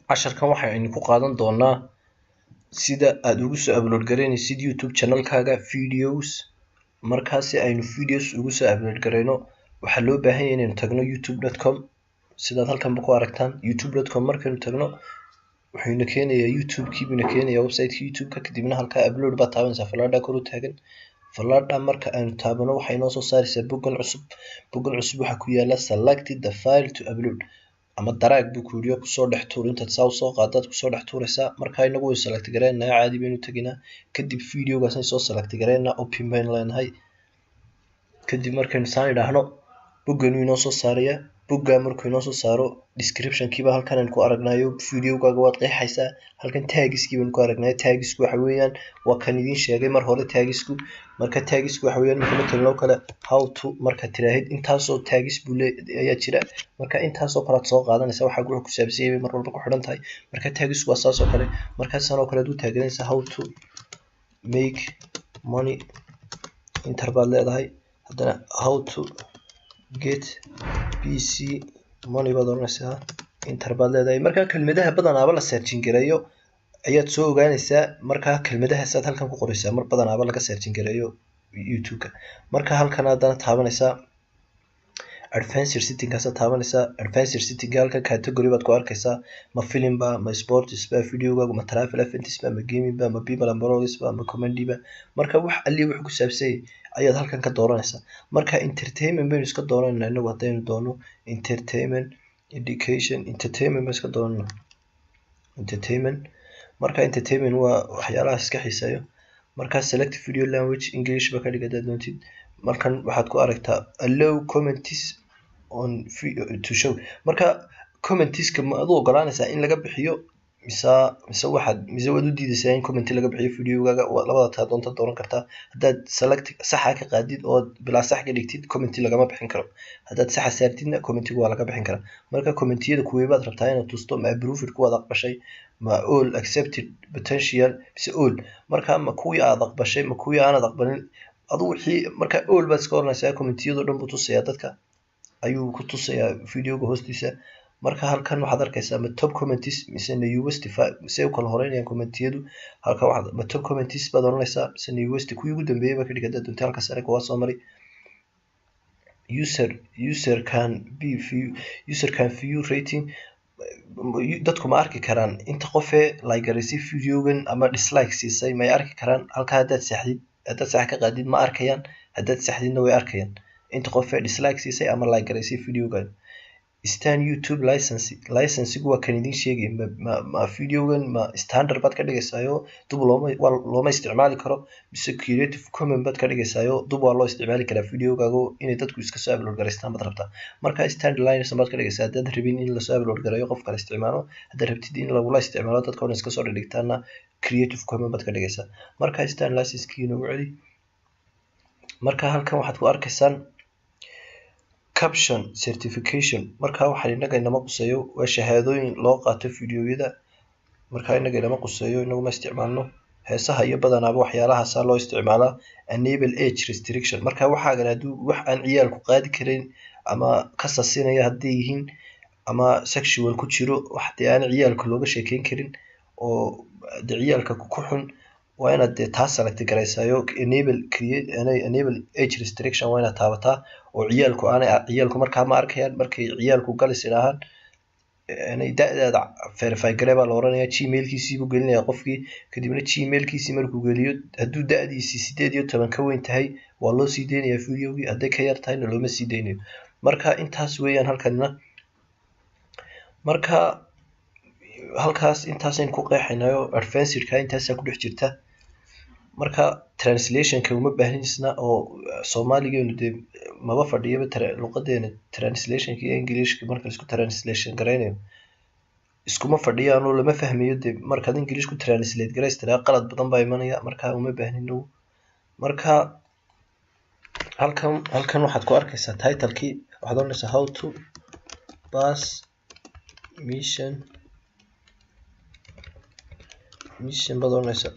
casharkan waxaynu ku qaadan doonaa sida aad ugu soo upload garaynaysid YouTube channelkaaga videos. Markaasi aynu videos ugu soo upload garayno waxaa loo baahan yahay inaynu tagno youtube.com sidaad halkan ku aragtaan. youtube.com markaynu tagno wuxuu ina keenayaa YouTube-kii buu ina keenayaa website-kii YouTube-ka, kadibna halkaa upload baad taabanaysaa falaadha kor u taagan. falaadha marka aynu taabano waxay noo soo saaraysaa boggan cusub. boggan cusub waxaa ku yaala select the file to upload ama daraag buu ku yidhi kusoo dhex tuur. intaad saa usoo qaadaad kusoo dhex tuuraysaa. markaa inagu way select garaynaa caadi baynu teginaa. kadib videogaasna soo select garaynaa open baynu leenahay. kadib markaynu saan idhaahno boggan inoo soo saaraya. boggaa markuu inoo soo saaro description-kiiba halkan aynu ku aragnayo. videogaaga waad qeexaysaa. halkan taagiskii baynu ku aragnayo. taagisku waxa weeyaan waa kan idiin sheegay mar hore taagisku. marka taagisku waxa weeyaan marka matalan oo kale how to marka tiraahid intaasoo taagis buu ayaa jira. marka intaasoo kale aad soo qaadanaysaa waxa wuxuu ku saabsan yahay mar walba ku xidhan tahay. marka taagisku waa saas oo kale. markaasaan oo kale aad u taaganaysaa how to make money inter baad leedahay. haddana how to get PC money baad oranaysaa inter baad leedahay. markaa kelmadaha badanaaba la searching gareeyo ayaad soo ogaanaysaa. markaa kelmadaha saad halkan ku qoraysaa mar badanaaba laga searching gareeyo YouTube-ka. marka halkan haddana taabanaysaa advanced setting-kaas taabanaysaa. advanced setting halka category baad ku arkaysaa. ma film ba, ma sports ba, videogaagu ma travel events ba, ma gaming ba, ma people and blogs ba, ma comedy ba. marka wax alli wax ku saabsan ayaad halkan ka dooranaysaa. marka entertainment baynu iska dooranayna inagu haddaynu doono entertainment, education, entertainment baynu iska doonana entertainment. marka entertainment waa waxyaalaha iska xiiseeyo. marka select video language English ba ka dhig haddaad doontid. markan waxaad ku aragtaa allow comments on to show. marka commentiska ma adu ogolaanaysaa in laga bixiyo mise waad u diidaysaa in comment laga bixiyo videogaaga. labada taa doonta dooran kartaa. haddaad select saxa ka qaadid oo bilaa sax ka dhigtid comment lagama bixin karo. haddaad saxa saartidna commentiga waa laga bixin karaa. marka commentiyada kuwee baad rabtaa inaad tusto ma approved kuwaad aqbashay, ma all accepted potential mise all. marka ma kuwii aad aqbashay ma kuwii aanad aqbalin adu wixii. marka all baad iska oranaysaa. commentiyada dhan buu tusayaa dadka ayuu ku tusayaa videoga hoostiisa. marka halkan waxaad arkaysaa ma top comments mise newest mise u kala horeynayaan commentiyadu. halkan waxaad ma top comments baad oranaysaa mise newest kuwii ugu dambeeyay ba ka dhig haddaad doonto. halkaas aniga waa soo maray. user can view rating. dadku ma arki karaan inta qofee like garaysay videogan ama dislike siisay may arki karaan. halka haddaad sax ka qaadid ma arkayaan. haddaad saxdidna way arkayaan inta qofee dislike siisay ama like garaysay videogan. stan YouTube licensigu waa kan idiin sheegay ma videogan ma standard baad ka dhigaysaayo dub looma isticmaali karo mise creative commons baad ka dhigaysaayo dub waa loo isticmaali karaa videogaago inay dadku iska soo upload garaystaan baad rabtaa. marka standard license baad ka dhigaysaa haddaad rabin in lasoo upload gareeyo qof kale isticmaalo. haddaad rabtid in lagula isticmaalo dadka oo iska soo dhigtaana creative commons baad ka dhigaysaa. marka standard license-kii nagu celi. marka halkan waxaad ku arkaysaan caption certification. marka waxa inaga inama quseeyo waa shahaadooyin loo qaato videoyada. marka inaga inama quseeyo inagu ma isticmaalno heesaha iyo badanaaba waxyaalahaas loo isticmaalaa. enable age restriction. marka waxaagan hadduu wax aan ciyaalku qaadi karin ama ka sasinaya hadday yihiin ama sexual ku jiro wax dee aan ciyaalku looga sheekeyn karin oo dee ciyaalka ku xun waa inaad dee taas select garaysaayo. enable age restriction waa inaad taabataa oo ciyaalku markaa ma arkayaan. markay ciyaalku galis idhaahaan da-daada verify garee baa la oranayaa. gmailkiisii buu gelinayaa qofkii. kadibna gmailkiisii markuu geliyo hadduu da-diisii 18 ka weyn tahay waa loo sii deynayaa videogii. hadday ka yar tahayna looma sii deynayo. marka intaas weeyaan halkanina. marka halkaas intaasaynu ku qeexaynayo advanced-ka intaasaa ku dhex jirta. marka translation-ka uma baahnisna oo soomaaligeenu dee maba fadhiyaba luqadeena translation-ka iyo English-ka marka isku translation garaynayo iskuma fadhiyaan oo lama fahmayo. dee markaad English ku translate garaystiraa qalad badan baa imanaya. marka uma baahnino. marka halkan waxaad ku arkaysaa title-kii waxaad oranaysaa how to pass mission baad oranaysaa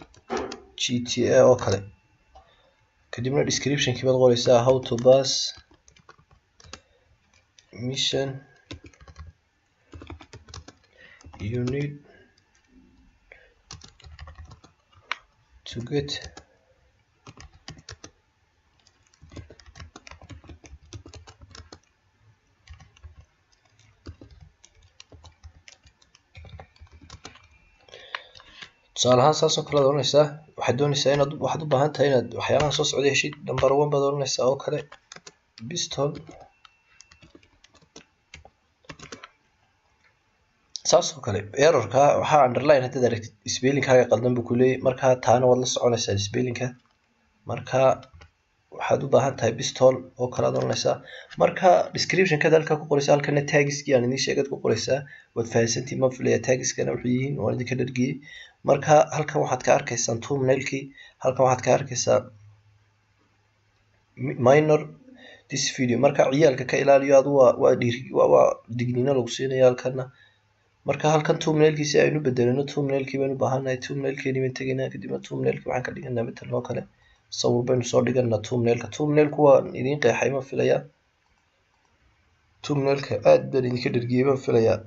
GTA oo kale. kadibna description-kii baad qoraysaa how to pass mission you need to get tusaale ahaan saas oo kale aad oranaysaa waxaad doonaysaa inaad waxaad u baahan tahay inaad waxyaalahan soo socda heshid number 1 baad oranaysaa oo kale pistol saas oo kale errorka waxaa underline haddaad aragtid spellingkaaga qaldan buu ku leeyahay markaa taana waad la soconaysaa spellingka marka waxaad u baahan tahay pistol oo kale aad oranaysaa marka descriptionka halka ku qoraysaa halkana tagskii aan idin sheegad ku qoraysaa waad fahansantii ma filaya tagskana wuxuu yihiin waan idinka dhargiyay marka halkan waxaad ka arkaysaa thumbnailkii halkan waxaad ka arkaysaa minor this video marka ciyaalka ka ilaaliyo adu waa digniino lagu siinaya halkana marka halkan thumbnailkiisa aynu bedelano thumbnailkii baynu baahanahay thumbnailkeeni baan tegaynaa kadibna thumbnailkii waxaan ka dhiganaa mid loo kale sawir baynu soo dhiganaa thumbnailku waa idin qeexay ma filaya thumbnailka aad baan idinka dhargiyay baan filayaa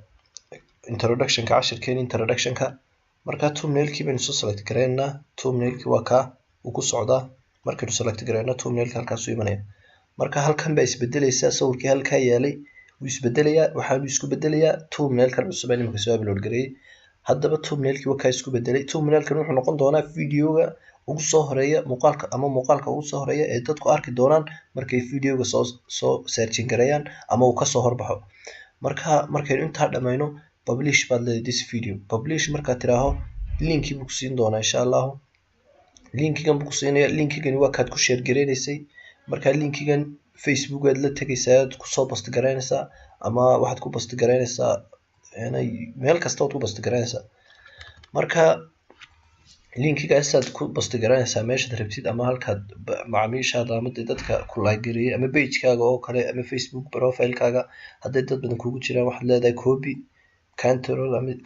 introductionka cashirkeeni introductionka marka thumbnailkii baynu soo select gareynaa thumbnailkii waa ka uu ku socdaa markaynu select gareyno thumbnailka halkaas u imanaya marka halkan baa isbedelaysaa sawirkii halkaa yaalay wuu isbedelayaa waxaanu isku bedelayaa thumbnailkan cusub aan imika soo upload gareeyay haddaba thumbnailkii waa kaa isku bedelay thumbnailkan wuxuu noqon doonaa videoga ugu soo horeeya muuqaalka ugu soo horeeya ee dadku arki doonaan markay videoga soo searching gareeyaan ama uu kasoo horbaxo markaynu intaa dhamayno publish baad leedahay this video publish markaad tiraaho linkii buu ku siin doonaa insha allahu linkigan buu ku siinaya linkigani waa kaad ku share gareynaysay markaa linkigan facebook aad la tegaysaa aad kusoo post gareynaysaa ama waxaad ku post gareynaysaa meel kasta waad ku post gareynaysaa marka linkigaas aad ku post gareynaysaa meeshaad rabtid ama halkaad macaamiishaada ama dadka ku like gareeyay ama pagekaaga oo kale ama facebook profilekaaga hadday dad badan kugu jiraan waxaad leedahay copy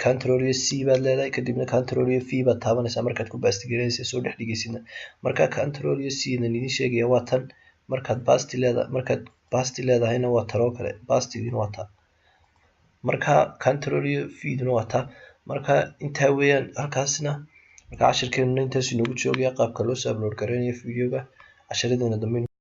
control iyo c baad leedahay kadibna control iyo v baad taabanaysaa markaad ku paste gareynaysaa soo dhex dhigaysidna marka control iyo c na idin sheegaya waa tan markaad paste leedahayna waa tan oo kale pastegiina waa taa marka control iyo v duna waa taa marka intaa weeyaan halkaasna marka cashirkeena intaas inoogu joogaya qaabka loo soo upload gareynayo videoga casharadena dambe